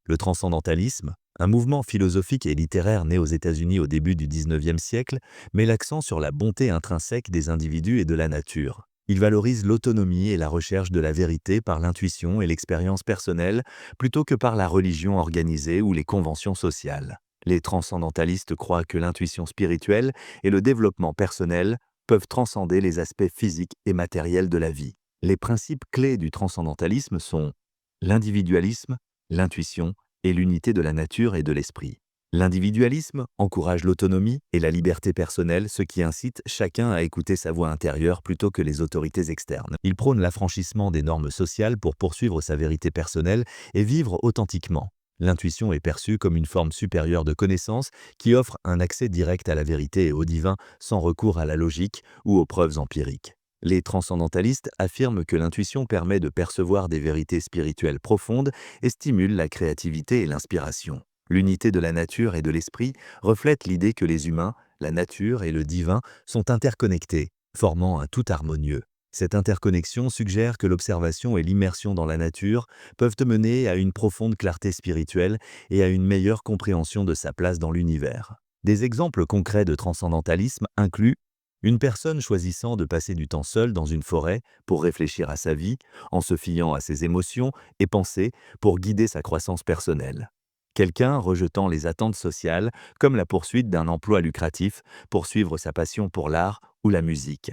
Le transcendantalisme, un mouvement philosophique et littéraire né aux États-Unis au début du XIXe siècle, met l'accent sur la bonté intrinsèque des individus et de la nature. Il valorise l'autonomie et la recherche de la vérité par l'intuition et l'expérience personnelle plutôt que par la religion organisée ou les conventions sociales. Les transcendantalistes croient que l'intuition spirituelle et le développement personnel peuvent transcender les aspects physiques et matériels de la vie. Les principes clés du transcendantalisme sont l'individualisme, l'intuition et l'unité de la nature et de l'esprit. L'individualisme encourage l'autonomie et la liberté personnelle, ce qui incite chacun à écouter sa voix intérieure plutôt que les autorités externes. Il prône l'affranchissement des normes sociales pour poursuivre sa vérité personnelle et vivre authentiquement. L'intuition est perçue comme une forme supérieure de connaissance qui offre un accès direct à la vérité et au divin sans recours à la logique ou aux preuves empiriques. Les transcendantalistes affirment que l'intuition permet de percevoir des vérités spirituelles profondes et stimule la créativité et l'inspiration. L'unité de la nature et de l'esprit reflète l'idée que les humains, la nature et le divin sont interconnectés, formant un tout harmonieux. Cette interconnexion suggère que l'observation et l'immersion dans la nature peuvent mener à une profonde clarté spirituelle et à une meilleure compréhension de sa place dans l'univers. Des exemples concrets de transcendantalisme incluent une personne choisissant de passer du temps seule dans une forêt pour réfléchir à sa vie, en se fiant à ses émotions et pensées pour guider sa croissance personnelle. Quelqu'un rejetant les attentes sociales, comme la poursuite d'un emploi lucratif pour suivre sa passion pour l'art ou la musique.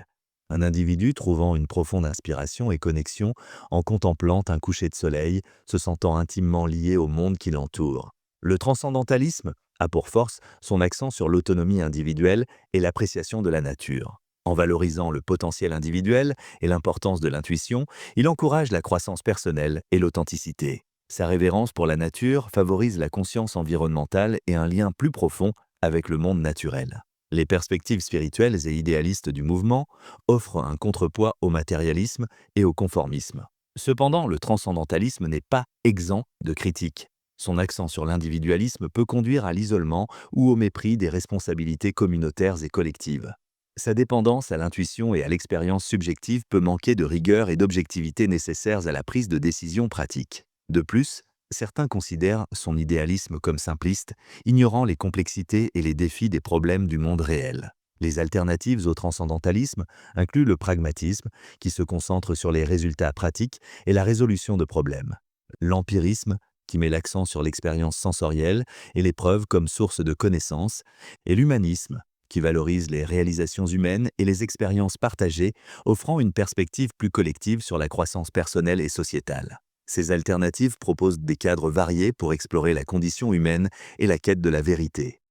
Un individu trouvant une profonde inspiration et connexion en contemplant un coucher de soleil, se sentant intimement lié au monde qui l'entoure. Le transcendantalisme a pour force son accent sur l'autonomie individuelle et l'appréciation de la nature. En valorisant le potentiel individuel et l'importance de l'intuition, il encourage la croissance personnelle et l'authenticité. Sa révérence pour la nature favorise la conscience environnementale et un lien plus profond avec le monde naturel. Les perspectives spirituelles et idéalistes du mouvement offrent un contrepoids au matérialisme et au conformisme. Cependant, le transcendantalisme n'est pas exempt de critiques. Son accent sur l'individualisme peut conduire à l'isolement ou au mépris des responsabilités communautaires et collectives. Sa dépendance à l'intuition et à l'expérience subjective peut manquer de rigueur et d'objectivité nécessaires à la prise de décision pratique. De plus, certains considèrent son idéalisme comme simpliste, ignorant les complexités et les défis des problèmes du monde réel. Les alternatives au transcendantalisme incluent le pragmatisme, qui se concentre sur les résultats pratiques et la résolution de problèmes. L'empirisme, qui met l'accent sur l'expérience sensorielle et les preuves comme source de connaissances, et l'humanisme, qui valorise les réalisations humaines et les expériences partagées, offrant une perspective plus collective sur la croissance personnelle et sociétale. Ces alternatives proposent des cadres variés pour explorer la condition humaine et la quête de la vérité.